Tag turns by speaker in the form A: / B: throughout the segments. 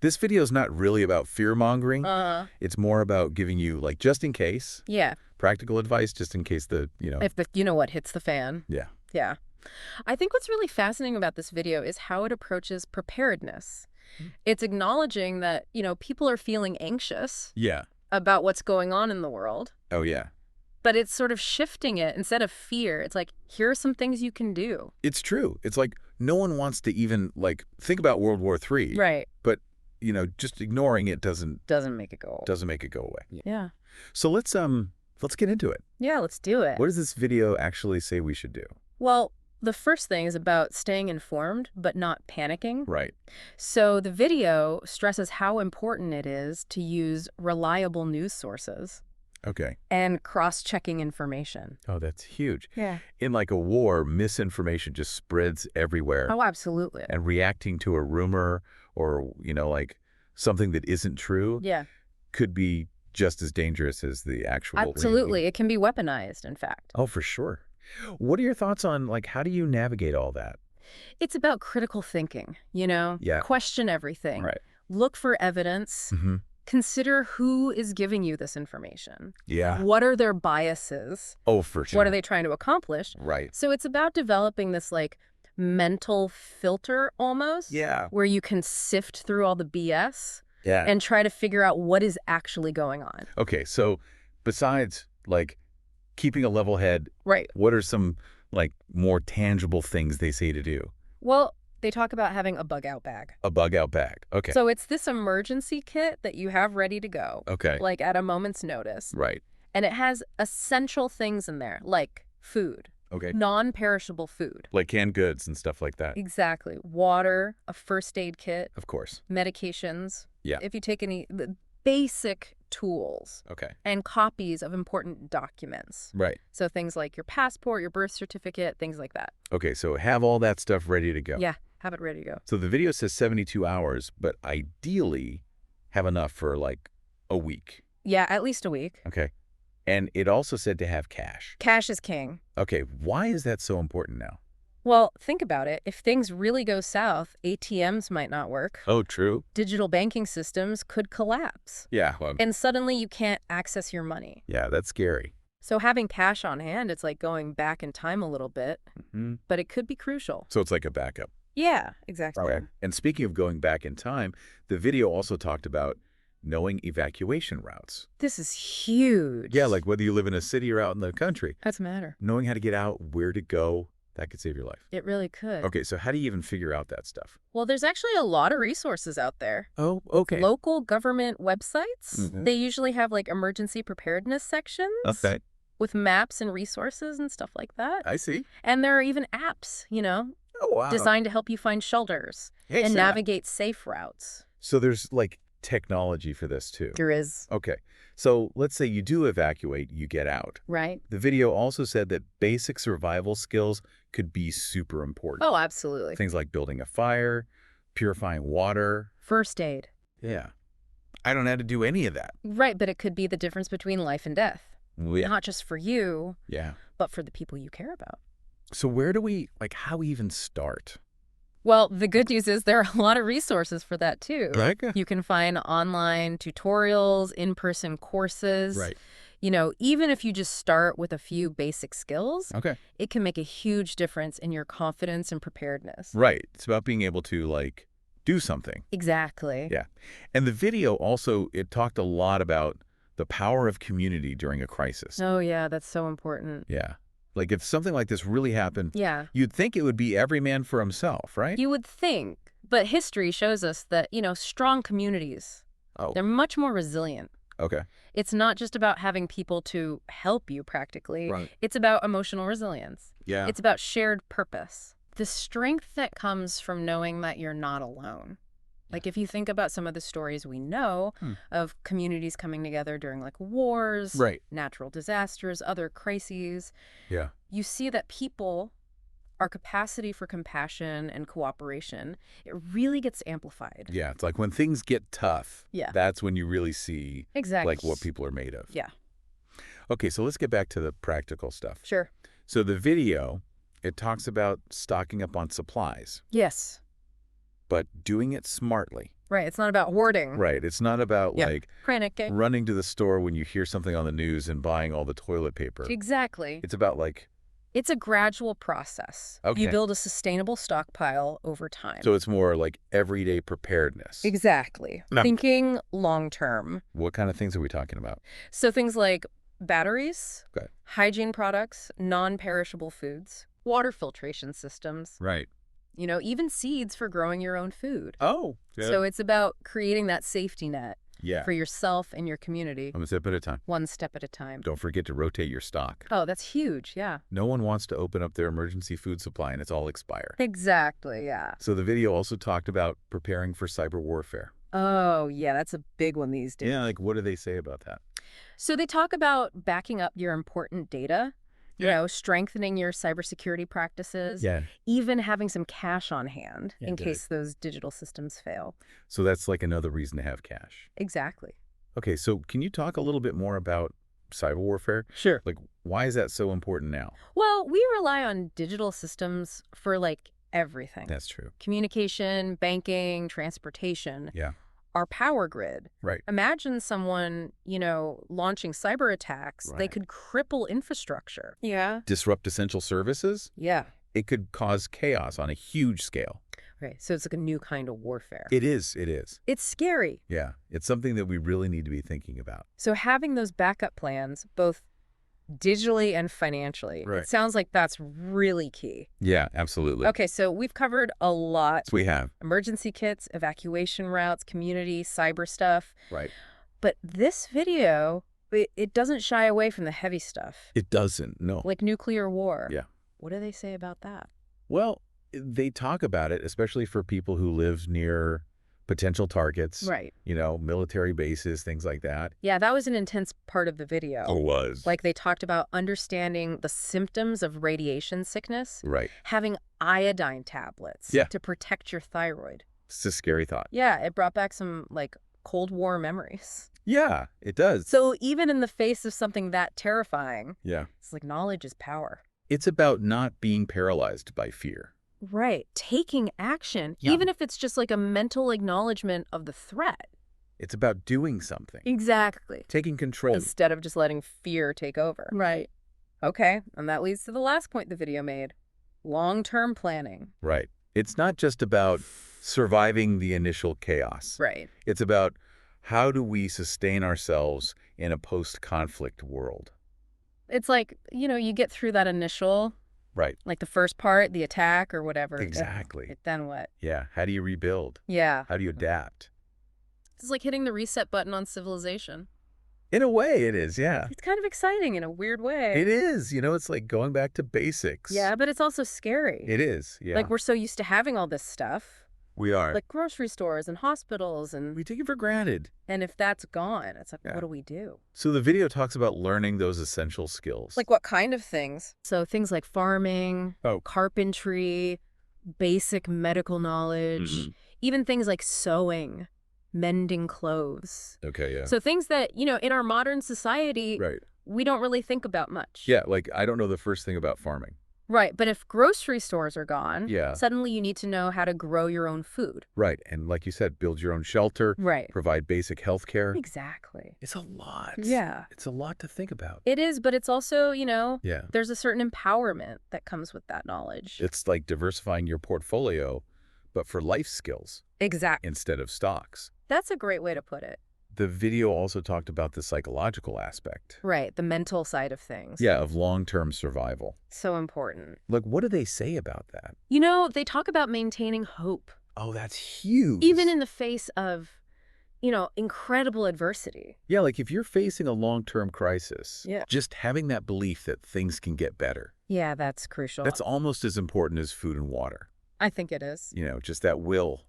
A: this video is not really about fear-mongering. It's more about giving you, like, just in case.
B: Yeah.
A: Practical advice just in case
B: If the you-know-what hits the fan.
A: Yeah.
B: Yeah. I think what's really fascinating about this video is how it approaches preparedness. It's acknowledging that, people are feeling anxious about what's going on in the world.
A: Oh, yeah.
B: But it's sort of shifting it. Instead of fear, it's like, here are some things you can do.
A: It's true. It's like no one wants to even, like, think about World War III.
B: Right.
A: But, just ignoring it doesn't
B: make it go.
A: Doesn't make it go away.
B: Yeah.
A: So let's get into it.
B: Yeah, let's do it.
A: What does this video actually say we should do?
B: Well, the first thing is about staying informed, but not panicking.
A: Right.
B: So the video stresses how important it is to use reliable news sources.
A: Okay.
B: And cross-checking information.
A: Oh, that's huge.
B: Yeah.
A: In like a war, misinformation just spreads everywhere.
B: Oh, absolutely.
A: And reacting to a rumor or, like something that isn't true could be just as dangerous as the actual.
B: Absolutely. It can be weaponized, in fact.
A: Oh, for sure. What are your thoughts on, like, how do you navigate all that?
B: It's about critical thinking,
A: Yeah.
B: Question everything.
A: Right.
B: Look for evidence.
A: Mm-hmm.
B: Consider who is giving you this information.
A: Yeah.
B: What are their biases?
A: Oh, for sure.
B: What are they trying to accomplish?
A: Right.
B: So it's about developing this, like, mental filter almost.
A: Yeah.
B: Where you can sift through all the BS.
A: Yeah.
B: And try to figure out what is actually going on.
A: Okay, so besides, like, keeping a level head,
B: right?
A: What are some, like, more tangible things they say to do?
B: Well, they talk about having a bug-out bag.
A: A bug-out bag. Okay.
B: So it's this emergency kit that you have ready to go.
A: Okay.
B: Like at a moment's notice.
A: Right.
B: And it has essential things in there, like food.
A: Okay.
B: Non-perishable food.
A: Like canned goods and stuff like that.
B: Exactly. Water, a first aid kit.
A: Of course.
B: Medications.
A: Yeah.
B: If you take any basic tools.
A: Okay.
B: And copies of important documents.
A: Right.
B: So things like your passport, your birth certificate, things like that.
A: Okay, so have all that stuff ready to go.
B: Yeah, have it ready to go.
A: So the video says 72 hours, but ideally have enough for, like, a week.
B: Yeah, at least a week.
A: Okay. And it also said to have cash.
B: Cash is king.
A: Okay, why is that so important now?
B: Well, think about it. If things really go south, ATMs might not work.
A: Oh, true.
B: Digital banking systems could collapse.
A: Yeah. Well,
B: and suddenly you can't access your money.
A: Yeah, that's scary.
B: So having cash on hand, it's like going back in time a little bit, but it could be crucial.
A: So it's like a backup.
B: Yeah, exactly.
A: Okay. And speaking of going back in time, the video also talked about knowing evacuation routes.
B: This is huge.
A: Yeah, like whether you live in a city or out in the country.
B: That's a matter.
A: Knowing how to get out, where to go, that could save your life.
B: It really could.
A: Okay, so how do you even figure out that stuff?
B: Well, there's actually a lot of resources out there.
A: Oh, okay.
B: Local government websites. They usually have like emergency preparedness sections.
A: Okay.
B: With maps and resources and stuff like that.
A: I see.
B: And there are even apps,
A: Oh, wow.
B: designed to help you find shelters and navigate safe routes.
A: So there's like technology for this too.
B: There is.
A: Okay. So let's say you do evacuate, you get out.
B: Right.
A: The video also said that basic survival skills could be super important.
B: Oh, absolutely.
A: Things like building a fire, purifying water.
B: First aid.
A: Yeah. I don't know how to do any of that.
B: Right, but it could be the difference between life and death.
A: Yeah.
B: Not just for you,
A: Yeah.
B: but for the people you care about.
A: So where do we, like, how even start?
B: Well, the good news is there are a lot of resources for that, too.
A: Right.
B: You can find online tutorials, in-person courses.
A: Right.
B: Even if you just start with a few basic skills,
A: Okay.
B: it can make a huge difference in your confidence and preparedness.
A: Right. It's about being able to, like, do something.
B: Exactly.
A: Yeah. And the video also, it talked a lot about the power of community during a crisis.
B: Oh, yeah, that's so important.
A: Yeah. Like, if something like this really happened,
B: yeah,
A: you'd think it would be every man for himself, right?
B: You would think. But history shows us that, strong communities, they're much more resilient.
A: Okay.
B: It's not just about having people to help you practically.
A: Right.
B: It's about emotional resilience.
A: Yeah.
B: It's about shared purpose. The strength that comes from knowing that you're not alone. Like if you think about some of the stories we know of communities coming together during like wars,
A: right,
B: natural disasters, other crises,
A: yeah,
B: you see that people, our capacity for compassion and cooperation, it really gets amplified.
A: Yeah, it's like when things get tough,
B: yeah,
A: that's when you really see
B: exactly
A: like what people are made of.
B: Yeah.
A: Okay, so let's get back to the practical stuff.
B: Sure.
A: So the video, it talks about stocking up on supplies.
B: Yes.
A: but doing it smartly.
B: Right. It's not about hoarding.
A: Right. It's not about like
B: panicking,
A: running to the store when you hear something on the news and buying all the toilet paper.
B: Exactly.
A: It's about like...
B: It's a gradual process.
A: Okay.
B: You build a sustainable stockpile over time.
A: So it's more like everyday preparedness.
B: Exactly. Thinking long-term.
A: What kind of things are we talking about?
B: So things like batteries, hygiene products, non-perishable foods, water filtration systems.
A: Right.
B: You know, even seeds for growing your own food.
A: Oh. Yeah.
B: So it's about creating that safety net for yourself and your community.
A: One step at a time.
B: One step at a time.
A: Don't forget to rotate your stock.
B: Oh, that's huge, yeah.
A: No one wants to open up their emergency food supply and it's all expire.
B: Exactly, yeah.
A: So the video also talked about preparing for cyber warfare.
B: Oh, yeah, that's a big one these days.
A: Yeah, like what do they say about that?
B: So they talk about backing up your important data, you know, strengthening your cybersecurity practices, even having some cash on hand in case those digital systems fail.
A: So that's like another reason to have cash.
B: Exactly.
A: Okay, so can you talk a little bit more about cyber warfare?
B: Sure.
A: Like, why is that so important now?
B: Well, we rely on digital systems for, like, everything.
A: That's true.
B: Communication, banking, transportation.
A: Yeah.
B: Our power grid.
A: Right.
B: Imagine someone, you know, launching cyber attacks. They could cripple infrastructure. Yeah.
A: Disrupt essential services?
B: Yeah.
A: It could cause chaos on a huge scale.
B: Right. So it's like a new kind of warfare.
A: It is. It is.
B: It's scary.
A: Yeah. It's something that we really need to be thinking about.
B: So having those backup plans, both digitally and financially, it sounds like that's really key.
A: Yeah, absolutely.
B: Okay, so we've covered a lot.
A: We have.
B: Emergency kits, evacuation routes, community, cyber stuff.
A: Right.
B: But this video, it doesn't shy away from the heavy stuff.
A: It doesn't, no.
B: Like nuclear war.
A: Yeah.
B: What do they say about that?
A: Well, they talk about it, especially for people who live near potential targets. Right. You know, military bases, things like that.
B: Yeah, that was an intense part of the video.
A: Oh, it was.
B: Like they talked about understanding the symptoms of radiation sickness.
A: Right.
B: Having iodine tablets to protect your thyroid.
A: It's a scary thought.
B: Yeah, it brought back some, like, Cold War memories.
A: Yeah, it does.
B: So even in the face of something that terrifying, it's like knowledge is power.
A: It's about not being paralyzed by fear.
B: Right. Taking action, even if it's just like a mental acknowledgement of the threat.
A: It's about doing something.
B: Exactly.
A: Taking control.
B: Instead of just letting fear take over. Right. Okay, and that leads to the last point the video made. Long-term planning.
A: Right. It's not just about surviving the initial chaos.
B: Right.
A: It's about how do we sustain ourselves in a post-conflict world.
B: It's like, you know, you get through that initial...
A: Right.
B: Like the first part, the attack or whatever.
A: Exactly.
B: Then what?
A: Yeah. How do you rebuild?
B: Yeah.
A: How do you adapt?
B: It's like hitting the reset button on civilization.
A: In a way, it is, yeah.
B: It's kind of exciting in a weird way.
A: It is. You know, it's like going back to basics.
B: Yeah, but it's also scary.
A: It is, yeah.
B: Like we're so used to having all this stuff.
A: We are.
B: Like grocery stores and hospitals and...
A: We take it for granted.
B: And if that's gone, it's like, what do we do?
A: So the video talks about learning those essential skills.
B: Like what kind of things? So things like farming, carpentry, basic medical knowledge, even things like sewing, mending clothes.
A: Okay, yeah.
B: So things that, you know, in our modern society, we don't really think about much.
A: Yeah, like I don't know the first thing about farming.
B: Right, but if grocery stores are gone, suddenly you need to know how to grow your own food.
A: Right, and like you said, build your own shelter.
B: Right.
A: Provide basic health care.
B: Exactly.
A: It's a lot.
B: Yeah.
A: It's a lot to think about.
B: It is, but it's also, you know, there's a certain empowerment that comes with that knowledge.
A: It's like diversifying your portfolio, but for life skills.
B: Exactly.
A: Instead of stocks.
B: That's a great way to put it.
A: The video also talked about the psychological aspect.
B: Right, the mental side of things.
A: Yeah, of long-term survival.
B: So important.
A: Like, what do they say about that?
B: You know, they talk about maintaining hope.
A: Oh, that's huge.
B: Even in the face of, you know, incredible adversity.
A: Yeah, like if you're facing a long-term crisis, just having that belief that things can get better.
B: Yeah, that's crucial.
A: That's almost as important as food and water.
B: I think it is.
A: You know, just that will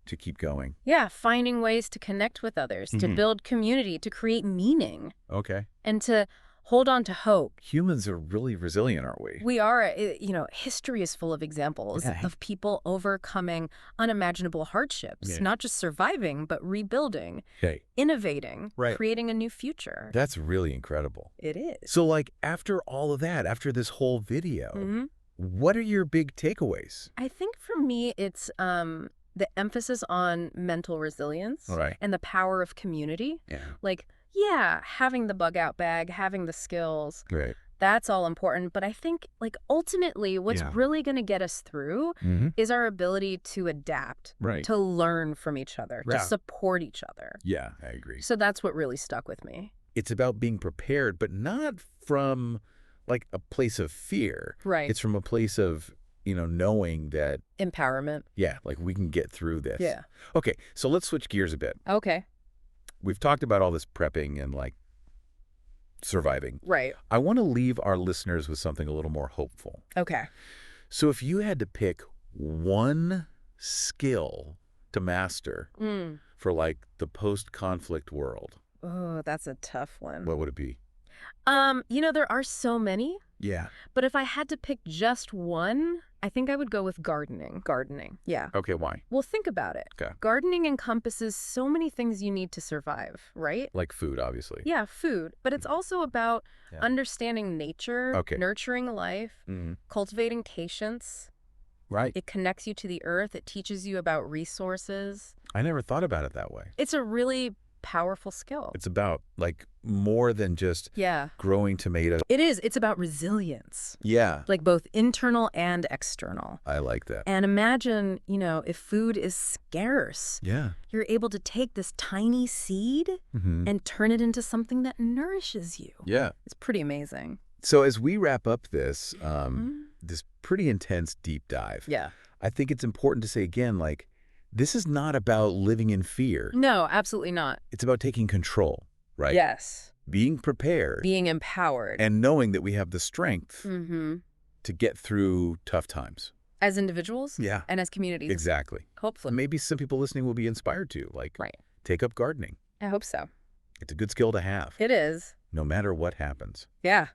A: to keep going.
B: Yeah, finding ways to connect with others, to build community, to create meaning.
A: Okay.
B: And to hold on to hope.
A: Humans are really resilient, aren't we?
B: We are. You know, history is full of examples of people overcoming unimaginable hardships, not just surviving, but rebuilding, innovating, creating a new future.
A: That's really incredible.
B: It is.
A: So, like, after all of that, after this whole video, what are your big takeaways?
B: I think for me, it's the emphasis on mental resilience and the power of community.
A: Yeah.
B: Like, yeah, having the bug out bag, having the skills.
A: Right.
B: That's all important. But I think, like, ultimately what's really going to get us through is our ability to adapt, to learn from each other, to support each other.
A: Yeah, I agree.
B: So that's what really stuck with me.
A: It's about being prepared, but not from, like, a place of fear.
B: Right.
A: It's from a place of, you know, knowing that...
B: Empowerment.
A: Yeah, like, we can get through this.
B: Yeah.
A: Okay, so let's switch gears a bit.
B: Okay.
A: We've talked about all this prepping and, like, surviving.
B: Right.
A: I want to leave our listeners with something a little more hopeful.
B: Okay.
A: So if you had to pick one skill to master for, like, the post-conflict world.
B: Oh, that's a tough one.
A: What would it be?
B: You know, there are so many.
A: Yeah.
B: But if I had to pick just one, I think I would go with gardening. Gardening. Yeah.
A: Okay, why?
B: Well, think about it.
A: Okay.
B: Gardening encompasses so many things you need to survive, right?
A: Like food, obviously.
B: Yeah, food. But it's also about understanding nature, nurturing life, cultivating patience.
A: Right.
B: It connects you to the earth. It teaches you about resources.
A: I never thought about it that way.
B: It's a really powerful skill.
A: It's about, like, more than just growing tomatoes.
B: It is. It's about resilience.
A: Yeah.
B: Like both internal and external.
A: I like that.
B: And imagine, you know, if food is scarce.
A: Yeah.
B: You're able to take this tiny seed and turn it into something that nourishes you.
A: Yeah.
B: It's pretty amazing.
A: So as we wrap up this, this pretty intense deep dive, I think it's important to say again, like, this is not about living in fear.
B: No, absolutely not.
A: It's about taking control, right?
B: Yes.
A: Being prepared.
B: Being empowered.
A: And knowing that we have the strength to get through tough times.
B: As individuals?
A: Yeah.
B: And as communities?
A: Exactly.
B: Hopefully.
A: Maybe some people listening will be inspired to, like, take up gardening.
B: I hope so.
A: It's a good skill to have.
B: It is.
A: No matter what happens.
B: Yeah.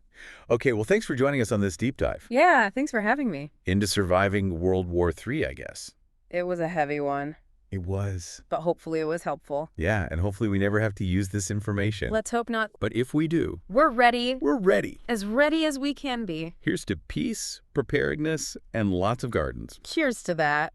A: Okay, well, thanks for joining us on this deep dive.
B: Yeah, thanks for having me.
A: Into surviving World War III, I guess.
B: It was a heavy one.
A: It was.
B: But hopefully it was helpful.
A: Yeah, and hopefully we never have to use this information.
B: Let's hope not.
A: But if we do...
B: We're ready.
A: We're ready.
B: As ready as we can be.
A: Here's to peace, preparedness, and lots of gardens.
B: Cheers to that.